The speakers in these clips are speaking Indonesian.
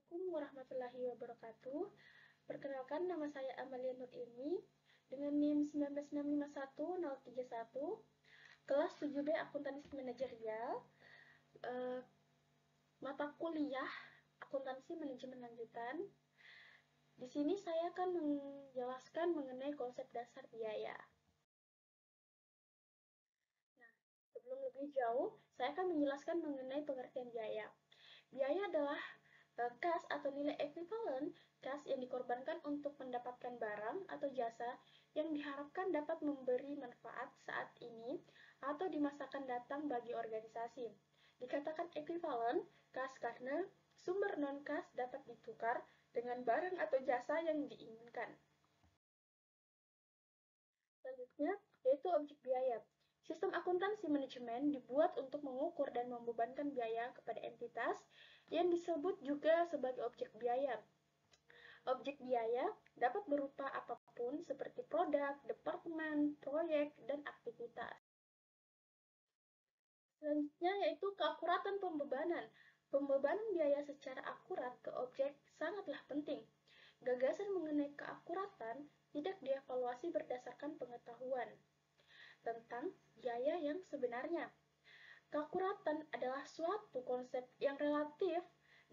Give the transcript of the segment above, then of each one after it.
Assalamualaikum warahmatullahi wabarakatuh. Perkenalkan, nama saya Amalia Nur Ilmi dengan NIM 19651-031, kelas 7B Akuntansi Manajerial, mata kuliah Akuntansi Manajemen Lanjutan. Di sini saya akan menjelaskan mengenai konsep dasar biaya. Nah, sebelum lebih jauh, saya akan menjelaskan mengenai pengertian biaya. Biaya adalah kas atau nilai ekuivalen kas yang dikorbankan untuk mendapatkan barang atau jasa yang diharapkan dapat memberi manfaat saat ini atau di masa akan datang bagi organisasi. Dikatakan ekuivalen kas karena sumber non-kas dapat ditukar dengan barang atau jasa yang diinginkan. Selanjutnya, yaitu objek biaya. Sistem akuntansi manajemen dibuat untuk mengukur dan membebankan biaya kepada entitas yang disebut juga sebagai objek biaya. Objek biaya dapat berupa apapun seperti produk, departemen, proyek, dan aktivitas. Selanjutnya yaitu keakuratan pembebanan. Pembebanan biaya secara akurat ke objek sangatlah penting. Gagasan mengenai keakuratan tidak dievaluasi berdasarkan pengetahuan tentang biaya yang sebenarnya. Keakuratan adalah suatu konsep yang relatif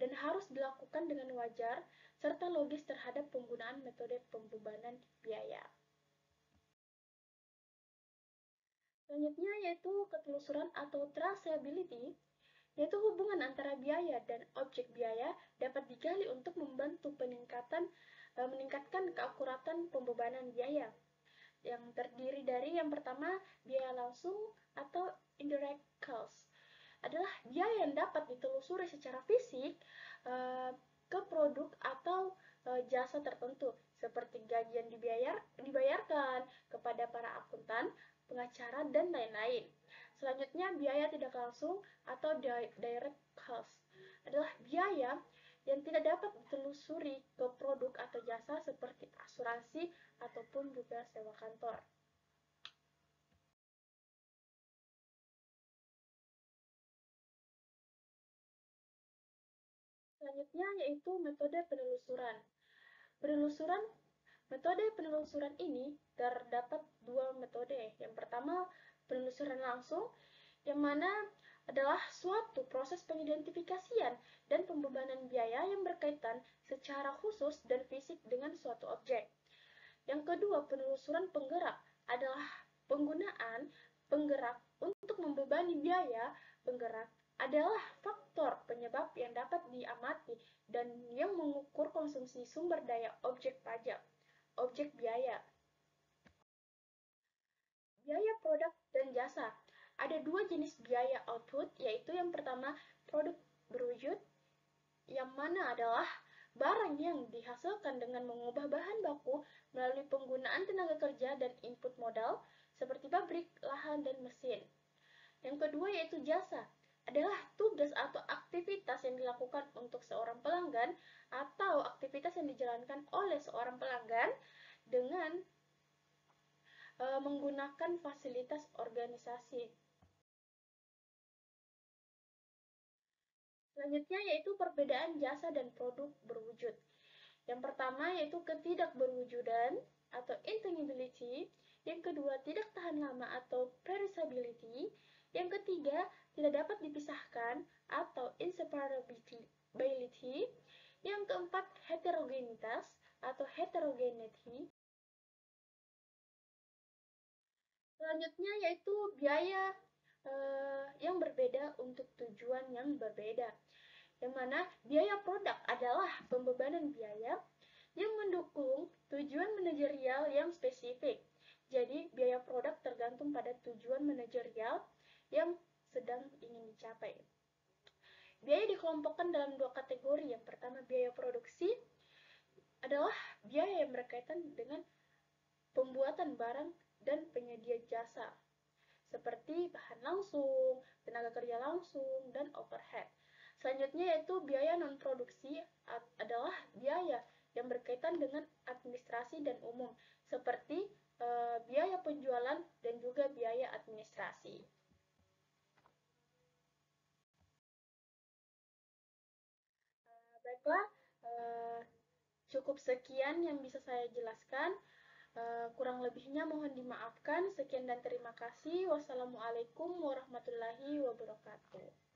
dan harus dilakukan dengan wajar serta logis terhadap penggunaan metode pembebanan biaya. Selanjutnya yaitu ketelusuran atau traceability, yaitu hubungan antara biaya dan objek biaya dapat digali untuk membantu meningkatkan keakuratan pembebanan biaya, yang terdiri dari yang pertama biaya langsung atau indirect cost, adalah biaya yang dapat ditelusuri secara fisik ke produk atau jasa tertentu seperti gaji yang dibayarkan kepada para akuntan, pengacara, dan lain-lain. Selanjutnya, biaya tidak langsung atau direct cost adalah biaya yang tidak dapat ditelusuri ke produk atau jasa seperti asuransi ataupun juga sewa kantor. Selanjutnya yaitu metode penelusuran. Penelusuran Metode penelusuran ini terdapat dua metode. Yang pertama, penelusuran langsung, yang mana adalah suatu proses pengidentifikasian dan pembebanan biaya yang berkaitan secara khusus dan fisik dengan suatu objek. Yang kedua, penelusuran penggerak adalah penggunaan penggerak untuk membebani biaya. Penggerak adalah faktor penyebab yang dapat diamati dan yang mengukur konsumsi sumber daya objek pajak, objek biaya. Biaya produk dan jasa. Ada dua jenis biaya output, yaitu yang pertama produk berwujud, yang mana adalah barang yang dihasilkan dengan mengubah bahan baku melalui penggunaan tenaga kerja dan input modal seperti pabrik, lahan, dan mesin. Yang kedua yaitu jasa, adalah tugas atau aktivitas yang dilakukan untuk seorang pelanggan atau aktivitas yang dijalankan oleh seorang pelanggan dengan menggunakan fasilitas organisasi. Selanjutnya yaitu perbedaan jasa dan produk berwujud. Yang pertama yaitu ketidakberwujudan atau intangibility, yang kedua tidak tahan lama atau perishability, yang ketiga tidak dapat dipisahkan atau inseparability, yang keempat heterogenitas atau heterogeneity. Selanjutnya yaitu biaya yang berbeda untuk tujuan yang berbeda, yang mana biaya produk adalah pembebanan biaya yang mendukung tujuan manajerial yang spesifik. Jadi, biaya produk tergantung pada tujuan manajerial yang sedang ingin dicapai. Biaya dikelompokkan dalam dua kategori. Yang pertama, biaya produksi adalah biaya yang berkaitan dengan pembuatan barang dan penyedia jasa, seperti bahan langsung, tenaga kerja langsung, dan overhead. Selanjutnya yaitu biaya non-produksi adalah biaya yang berkaitan dengan administrasi dan umum, seperti biaya penjualan dan juga biaya administrasi. Baiklah, Cukup sekian yang bisa saya jelaskan. Kurang lebihnya mohon dimaafkan. Sekian dan terima kasih. Wassalamualaikum warahmatullahi wabarakatuh.